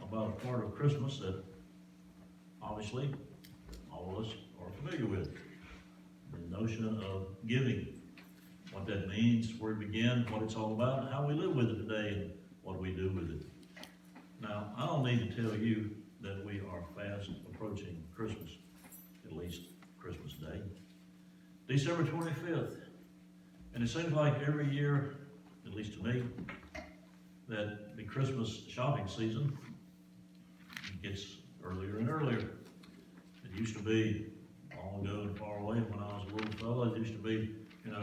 about a part of Christmas that obviously all of us are familiar with. The notion of giving, what that means, where it began, what it's all about, and how we live with it today, and what we do with it. Now, I don't need to tell you that we are fast approaching Christmas, at least Christmas Day. December 25th. And it seems like every year, at least to me, that the Christmas shopping season gets earlier and earlier. It used to be long ago and far away when I was a little fellow. It used to be,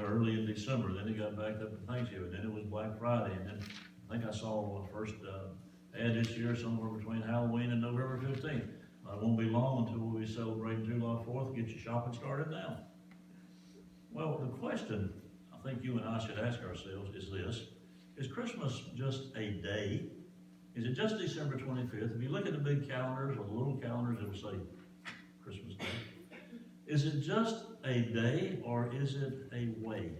early in December. Then it got backed up to Thanksgiving. Then it was Black Friday. And then I think I saw the first ad this year somewhere between Halloween and November 15th. It won't be long until we'll be celebrating July 4th. Get your shopping started now. Well, the question I think you and I should ask ourselves is this: is Christmas just a day? Is it just December 25th? If you look at the big calendars or the little calendars, it will say Christmas Day. Is it just a day, or is it a way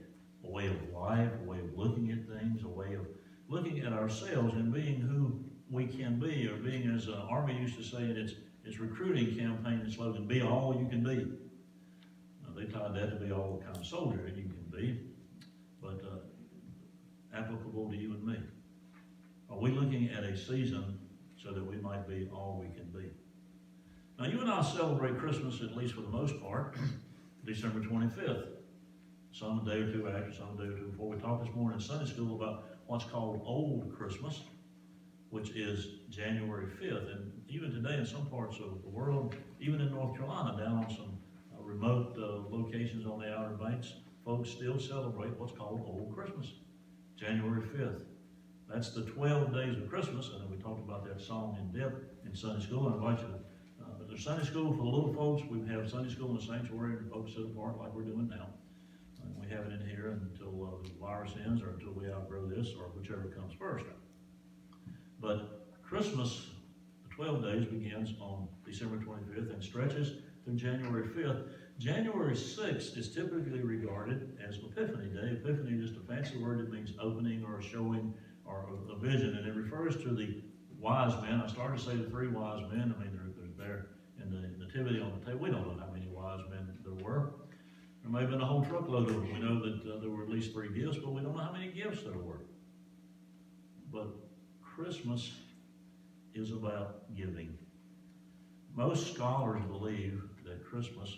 of life, a way of looking at things, a way of looking at ourselves and being who we can be, or being, as the Army used to say in its recruiting campaign and slogan, be all you can be. Now, they tied that to be all the kind of soldier you can be, but applicable to you and me. Are we looking at a season so that we might be all we can be? Now, you and I celebrate Christmas, at least for the most part, December 25th. Some a day or two after, some a day or two before. We talked this morning in Sunday school about what's called Old Christmas, which is January 5th. And even today in some parts of the world, even in North Carolina, down on some remote locations on the Outer Banks, folks still celebrate what's called Old Christmas, January 5th. That's the 12 days of Christmas, and then we talked about that song in depth in Sunday school. I invite you to there's Sunday school for the little folks. We have Sunday school in the sanctuary, and folks sit apart like we're doing now. We have it in here until the virus ends, or until we outgrow this, or whichever comes first. But Christmas, the 12 days, begins on December 25th and stretches through January 5th. January 6th is typically regarded as Epiphany Day. Epiphany is just a fancy word that means opening or showing or a vision, and it refers to the wise men. I started to say the three wise men. I mean, they're there in the nativity on the table. We don't know how many wise men there were. There may have been a whole truckload of them. We know that there were at least 3 gifts, but we don't know how many gifts there were. But Christmas is about giving. Most scholars believe that Christmas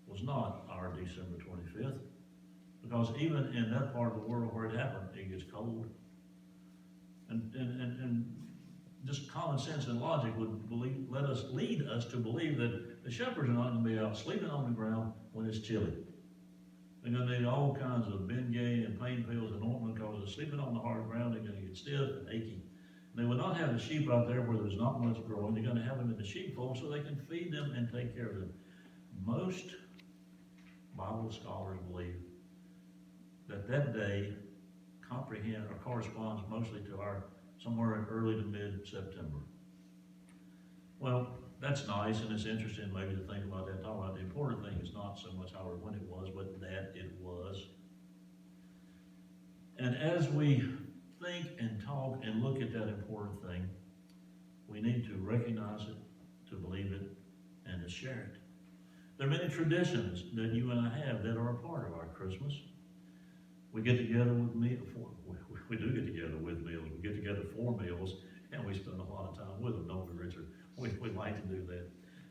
was not our December 25th, because even in that part of the world where it happened, it gets cold. And just common sense and logic would lead us to believe that the shepherds are not going to be out sleeping on the ground when it's chilly. They're going to need all kinds of Bengay and pain pills and ointment, because they're sleeping on the hard ground. They're going to get stiff and achy. And they would not have the sheep out there where there's not much growing. They're going to have them in the sheepfold so they can feed them and take care of them. Most Bible scholars believe that that day corresponds mostly to our somewhere in early to mid-September. Well, that's nice, and it's interesting maybe to think about that, talk about the important thing is not so much how or when it was, but that it was. And as we think and talk and look at that important thing, we need to recognize it, to believe it, and to share it. There are many traditions that you and I have that are a part of our Christmas. We get together with meals. We do get together with meals. We get together for meals, and we spend a lot of time with them, don't we, Richard? We like to do that.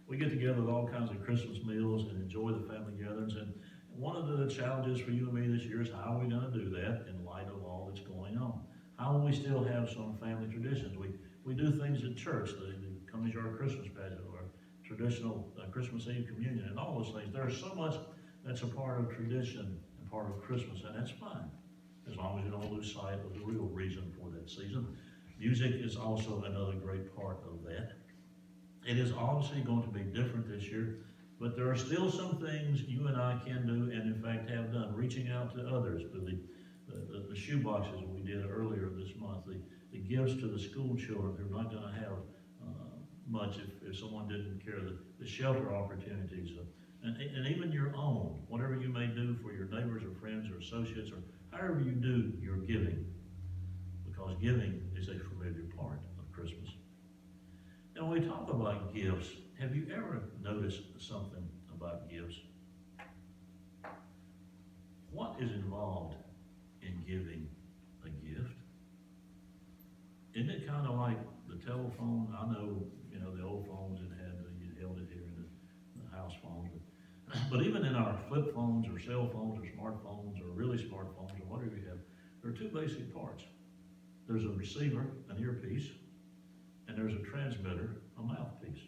We get together with all kinds of Christmas meals and enjoy the family gatherings. And one of the challenges for you and me this year is how are we going to do that in light of all that's going on? How will we still have some family traditions? We do things at church. The come as your Christmas pageant, or traditional Christmas Eve communion, and all those things. There's so much that's a part of tradition and part of Christmas, and that's fine, as long as you don't lose sight of the real reason for that season. Music is also another great part of that. It is obviously going to be different this year, but there are still some things you and I can do, and in fact have done, reaching out to others, to the shoe boxes we did earlier this month, the gifts to the school children who are not going to have much if someone didn't care, the shelter opportunities, and even your own, whatever you may do for your neighbors or friends or associates, or however you do your giving, because giving is a familiar part of Christmas. we talk about gifts, have you ever noticed something about gifts? What is involved in giving a gift? Isn't it kind of like the telephone? I know, the old phones that you held it here in the house phones. But even in our flip phones or cell phones or smartphones or really smartphones or whatever you have, there are two basic parts. There's a receiver, an earpiece, and there's a transmitter, a mouthpiece.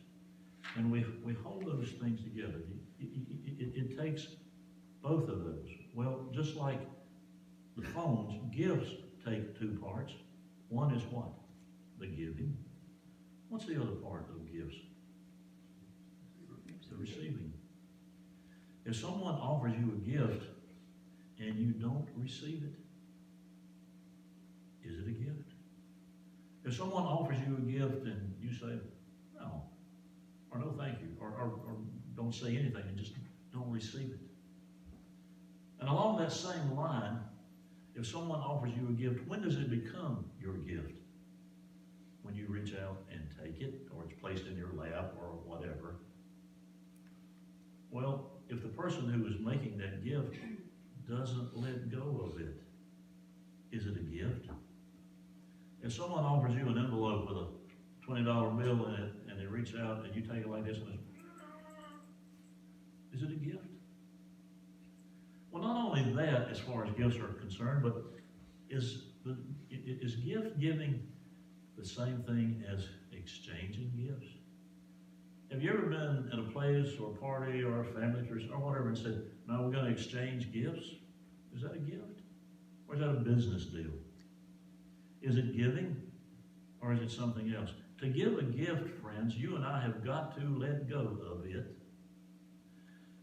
And we hold those things together. It takes both of those. Well, just like the phones, gifts take two parts. One is what? The giving. What's the other part of gifts? The receiving. If someone offers you a gift and you don't receive it, is it a gift? If someone offers you a gift and you say, no, or no thank you, or don't say anything and just don't receive it. And along that same line, if someone offers you a gift, when does it become your gift? When you reach out and take it, or it's placed in your lap, or whatever. Well, if the person who is making that gift doesn't let go of it, is it a gift? If someone offers you an envelope with a $20 bill in it, and they reach out and you take it like this, and is it a gift? Well, not only that, as far as gifts are concerned, but is gift giving the same thing as exchanging gifts? Have you ever been at a place or a party or a family church or whatever and said, no, we're going to exchange gifts? Is that a gift? Or is that a business deal? Is it giving? Or is it something else? To give a gift, friends, you and I have got to let go of it.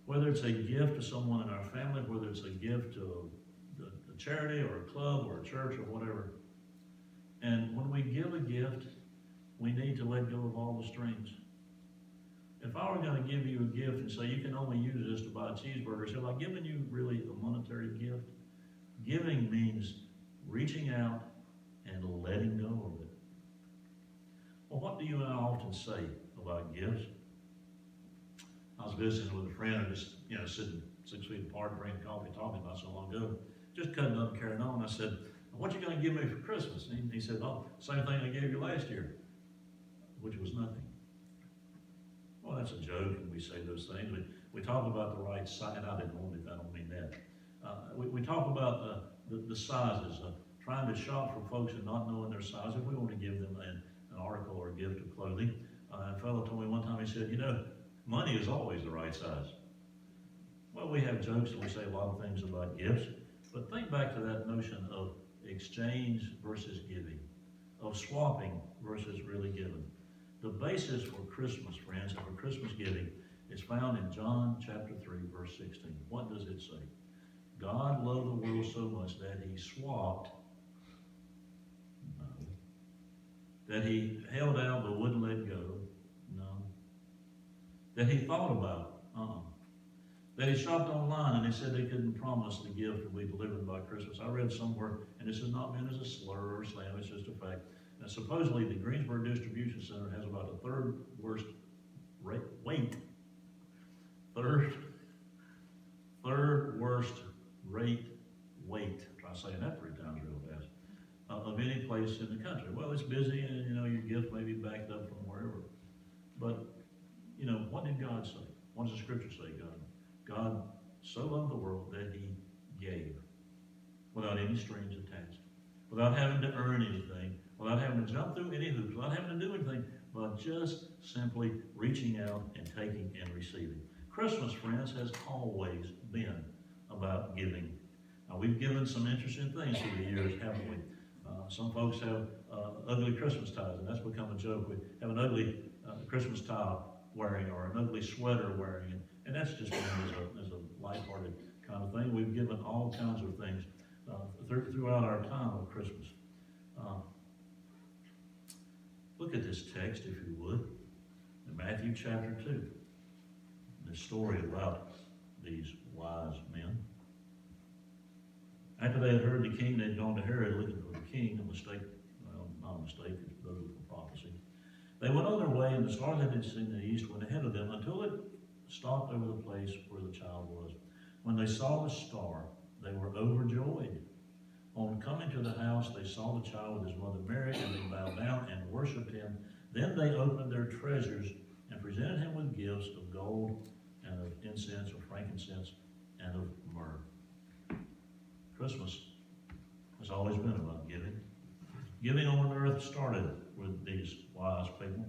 Whether it's a gift to someone in our family, whether it's a gift to a charity or a club or a church or whatever. And when we give a gift, we need to let go of all the strings. If I were going to give you a gift and say you can only use this to buy a cheeseburger, have I given you really a monetary gift? Giving means reaching out and letting go of it. Well, what do you and I often say about gifts? I was visiting with a friend, just sitting 6 feet apart, drinking coffee, talking about so long ago, just cutting up and carrying on. I said, "What you going to give me for Christmas?" And he said, "Oh, same thing I gave you last year," which was nothing. Well, that's a joke, and we say those things. We talk about the right size, and I don't mean that. We talk about the sizes, trying to shop for folks and not knowing their size. If we want to give them an article or a gift of clothing, a fellow told me one time, he said, money is always the right size. Well, we have jokes and we say a lot of things about gifts, but think back to that notion of exchange versus giving, of swapping versus really giving. The basis for Christmas, friends, and for Christmas giving is found in John chapter 3, verse 16. What does it say? God loved the world so much that he swapped, no. That he held out but wouldn't let go, no. That he thought about, That he shopped online and he said they couldn't promise the gift to be delivered by Christmas. I read somewhere, and this is not meant as a slur or slam, it's just a fact. Now, supposedly the Greensboro Distribution Center has about a third worst weight try saying that 3 times real fast, of any place in the country. Well, it's busy, and your gift may be backed up from wherever. But what did God say? What does the scripture say? God so loved the world that he gave, without any strings attached, without having to earn anything, without having to jump through any hoops, without having to do anything, but just simply reaching out and taking and receiving. Christmas, friends, has always been about giving. Now, we've given some interesting things through the years, haven't we? Some folks have ugly Christmas ties, and that's become a joke. We have an ugly Christmas tie wearing, or an ugly sweater wearing, and that's just as a lighthearted kind of thing. We've given all kinds of things throughout our time of Christmas. Look at this text, if you would, in Matthew chapter 2. This story about these wise men. After they had heard the king, they had gone to Herod looking for the king, not a mistake, it's biblical prophecy. They went on their way, and the star that had seen in the east went ahead of them until it stopped over the place where the child was. When they saw the star, they were overjoyed. On coming to the house, they saw the child with his mother Mary, and they bowed down and worshipped him. Then they opened their treasures and presented him with gifts of gold and of incense, or frankincense, and of myrrh. Christmas has always been about giving. Giving on earth started with these wise people.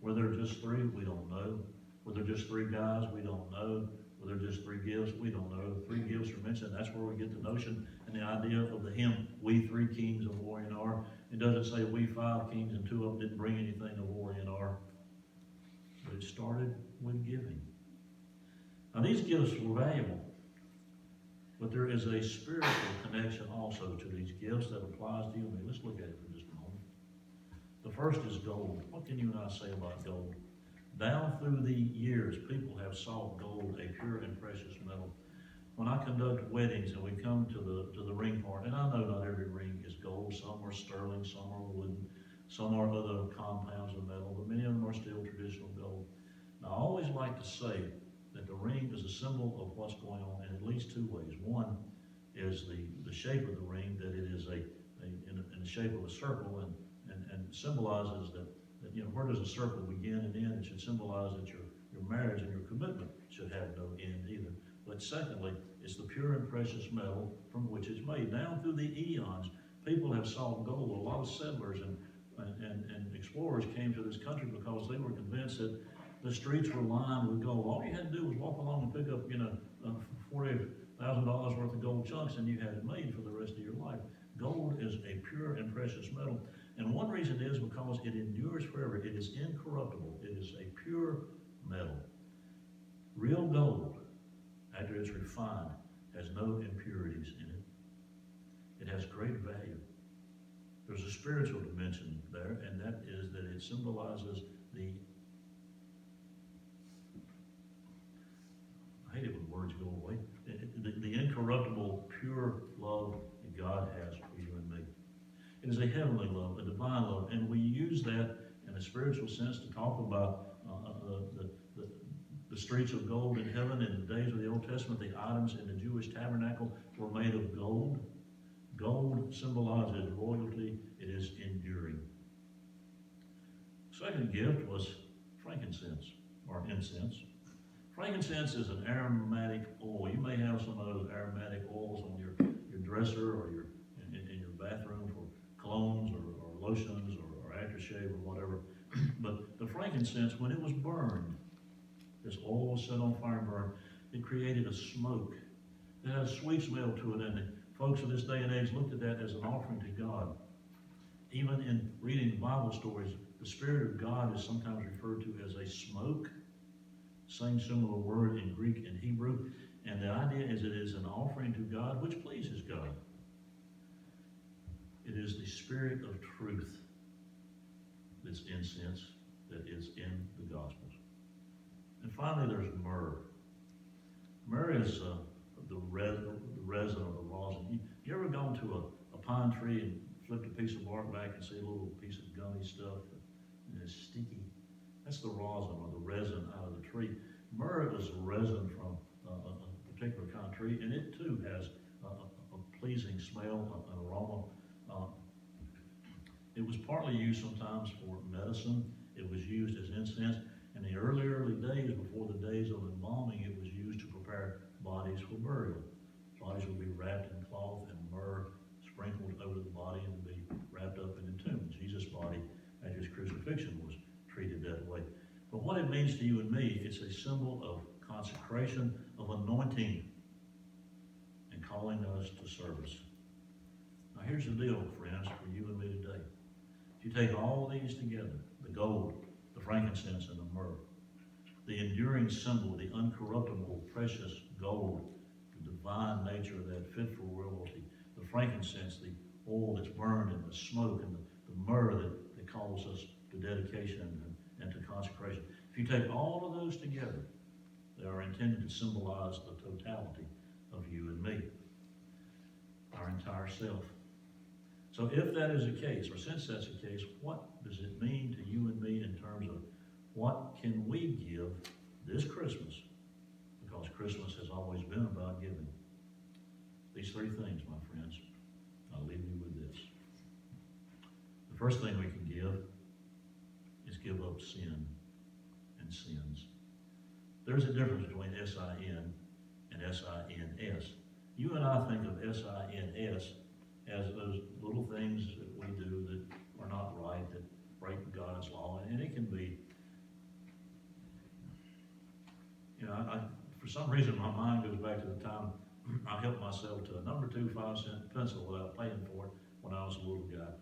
Were there just three? We don't know. Were there just three guys? We don't know. Were there just three gifts? We don't know. Three gifts are mentioned. That's where we get the notion and the idea of the hymn, "We three kings of Orient are." It doesn't say we five kings and two of them didn't bring anything of Orient are. But it started with giving. Now these gifts were valuable, but there is a spiritual connection also to these gifts that applies to you and me. Let's look at it for just a moment. The first is gold. What can you and I say about gold? Down through the years, people have sought gold, a pure and precious metal. When I conduct weddings and we come to the ring part, and I know not every ring is gold, some are sterling, some are wooden, some are other compounds of metal, but many of them are still traditional gold. Now, I always like to say that the ring is a symbol of what's going on in at least two ways. One is the shape of the ring, that it is in the shape of a circle, and symbolizes that where does a circle begin and end? It should symbolize that your marriage and your commitment should have no end either. But secondly, it's the pure and precious metal from which it's made. Down through the eons, people have sought gold. A lot of settlers and explorers came to this country because they were convinced that the streets were lined with gold. All you had to do was walk along and pick up, $40,000 worth of gold chunks, and you had it made for the rest of your life. Gold is a pure and precious metal. And one reason is because it endures forever. It is incorruptible. It is a pure metal. Real gold, after it's refined, has no impurities in it. It has great value. There's a spiritual dimension there, and that is that it symbolizes I hate it when words go away, the incorruptible, pure love that God has for you and me. It is a heavenly love, a divine love, and we use that in a spiritual sense to talk about the streets of gold in heaven. In the days of the Old Testament, the items in the Jewish tabernacle were made of gold. Gold symbolizes royalty. It is enduring. Second gift was frankincense, or incense. Frankincense is an aromatic oil. You may have some of those aromatic oils on your dresser or in your bathroom for colognes or lotions or aftershave or whatever. But the frankincense, when it was burned, this oil was set on fire and burned, it created a smoke. It had a sweet smell to it, and the folks of this day and age looked at that as an offering to God. Even in reading Bible stories, the Spirit of God is sometimes referred to as a smoke, same similar word in Greek and Hebrew, and the idea is it is an offering to God which pleases God. It is the Spirit of truth, this incense, that is in the Gospels. And finally, there's myrrh. Myrrh is the resin or the rosin. You ever gone to a pine tree and flipped a piece of bark back and see a little piece of gummy stuff and it's sticky? That's the rosin or the resin out of the tree. Myrrh is a resin from a particular kind of tree, and it too has a pleasing smell, an aroma. It was partly used sometimes for medicine. It was used as incense. In the early days, before the days of embalming, it was used to prepare bodies for burial. Bodies would be wrapped in cloth and myrrh sprinkled over the body and would be wrapped up and entombed. Jesus' body, at his crucifixion, was treated that way. But what it means to you and me, it's a symbol of consecration, of anointing, and calling us to service. Now here's the deal, friends, for you and me today. If you take all these together, the gold, the frankincense, and the myrrh, the enduring symbol, the uncorruptible, precious gold, the divine nature of that fit for royalty, the frankincense, the oil that's burned, and the smoke, and the myrrh that calls us to dedication and to consecration. If you take all of those together, they are intended to symbolize the totality of you and me, our entire self. So if that is the case, or since that's the case, what does it mean to you and me in terms of what can we give this Christmas, because Christmas has always been about giving. These three things, my friends, I'll leave you with this. The first thing we can give is give up sin and sins. There's a difference between S-I-N and S-I-N-S. You and I think of S-I-N-S as those little things that we do that are not right, that break God's law, and it can be, for some reason my mind goes back to the time I helped myself to a number 2 5-cent pencil without paying for it when I was a little guy.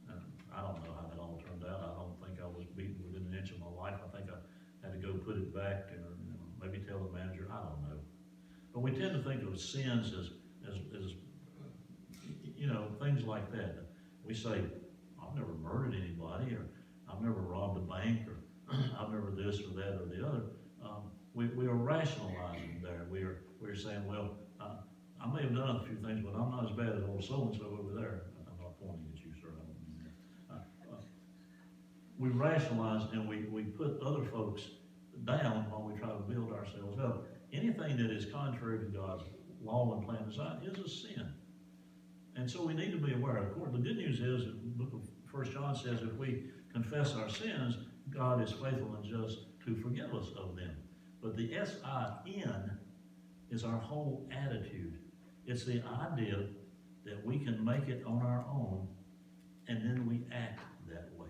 And I don't know how that all turned out. I don't think I was beaten within an inch of my life. I think I had to go put it back or maybe tell the manager. I don't know. But we tend to think of sins as things like that. We say, I've never murdered anybody, or I've never robbed a bank, or I've never this or that or the other. We are rationalizing there. We're saying, well, I may have done a few things, but I'm not as bad as old so-and-so over there. I'm not pointing at you, sir. I don't mean that. We rationalize and we put other folks down while we try to build ourselves up. Anything that is contrary to God's law and plan and design is a sin. And so we need to be aware. Of course, the good news is, the book of 1 John says, if we confess our sins, God is faithful and just to forgive us of them. But the S-I-N is our whole attitude. It's the idea that we can make it on our own, and then we act that way.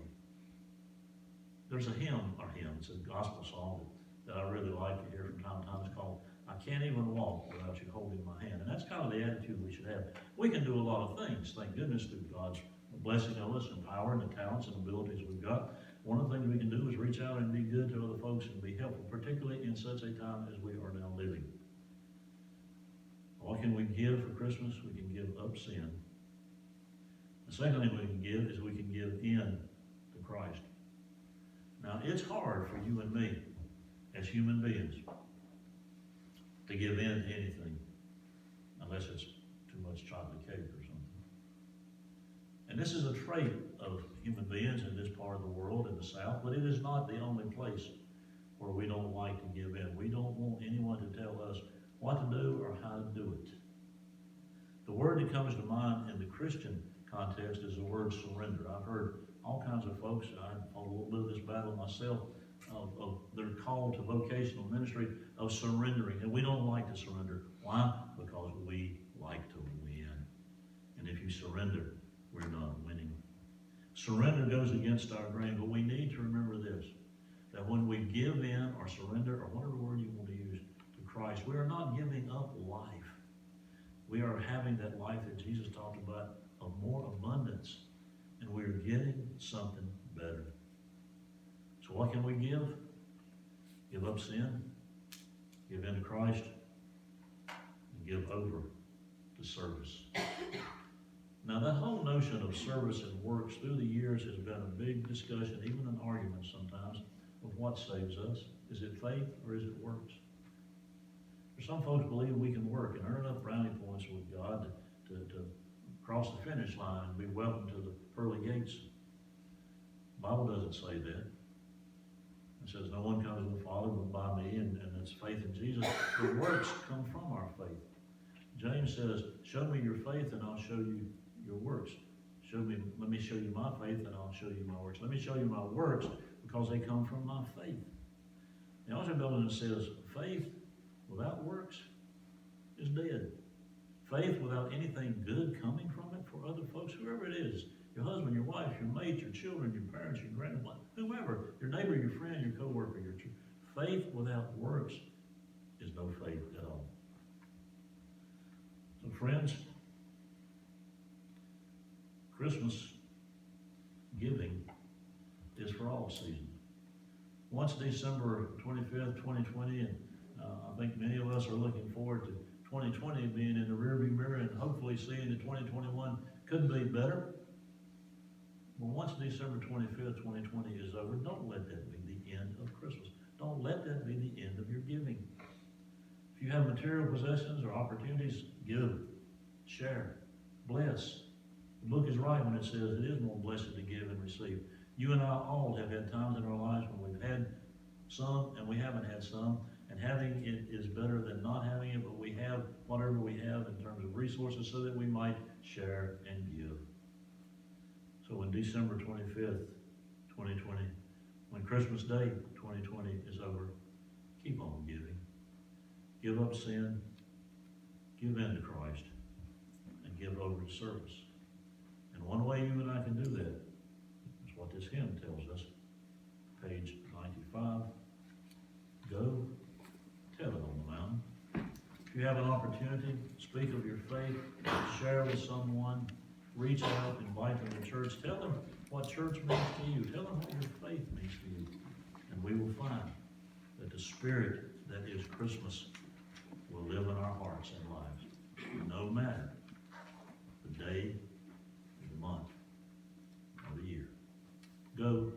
There's a hymn, it's a gospel song that I really like to hear from time to time. It's called, I Can't Even Walk Without You Holding My Hand. And that's kind of the attitude we should have. We can do a lot of things, thank goodness, through God's blessing of us and power and the talents and abilities we've got. One of the things we can do is reach out and be good to other folks and be helpful, particularly in such a time as we are now living. What can we give for Christmas? We can give up sin. The second thing we can give is we can give in to Christ. Now, it's hard for you and me as human beings to give in to anything unless it's too much chocolate cake or something. And this is a trait of human beings in this part of the world, in the South, but it is not the only place where we don't like to give in. We don't want anyone to tell us what to do or how to do it. The word that comes to mind in the Christian context is the word surrender. I've heard all kinds of folks, I fought a little bit of this battle myself, of their call to vocational ministry of surrendering. And we don't like to surrender. Why? Because we like to win. And if you surrender, we're not winning. Surrender goes against our grain, but we need to remember this, that when we give in or surrender, or whatever word you want to use, to Christ, we are not giving up life. We are having that life that Jesus talked about of more abundance, and we are getting something better. So what can we give? Give up sin, give in to Christ, and give over to service. Now, that whole notion of service and works through the years has been a big discussion, even an argument sometimes, of what saves us. Is it faith or is it works? For some folks believe we can work and earn enough brownie points with God to cross the finish line and be welcome to the pearly gates. The Bible doesn't say that. It says no one comes to the Father but by me, and it's faith in Jesus. The works come from our faith. James says, show me your faith and I'll show you your works. Let me show you my faith and I'll show you my works. Let me show you my works because they come from my faith. The Altar Building says, faith without works is dead. Faith without anything good coming from it for other folks, whoever it is, your husband, your wife, your mate, your children, your parents, your grandmother, whoever, your neighbor, your friend, your coworker, your faith without works is no faith at all. So friends, Christmas giving is for all seasons. Once December 25th, 2020, and I think many of us are looking forward to 2020 being in the rearview mirror and hopefully seeing that 2021 could be better. But once December 25th, 2020 is over, don't let that be the end of Christmas. Don't let that be the end of your giving. If you have material possessions or opportunities, give, share, bless. The book is right when it says it is more blessed to give and receive. You and I all have had times in our lives when we've had some and we haven't had some, and having it is better than not having it, but we have whatever we have in terms of resources so that we might share and give. So when December 25th, 2020, when Christmas Day 2020 is over, keep on giving. Give up sin, give in to Christ, and give over to service. And one way you and I can do that is what this hymn tells us, page 95. Go, tell it on the mountain. If you have an opportunity, speak of your faith, share with someone, reach out, invite them to church, tell them what church means to you, tell them what your faith means to you, and we will find that the spirit that is Christmas will live in our hearts and lives, no matter the day, the month, or the year. Go,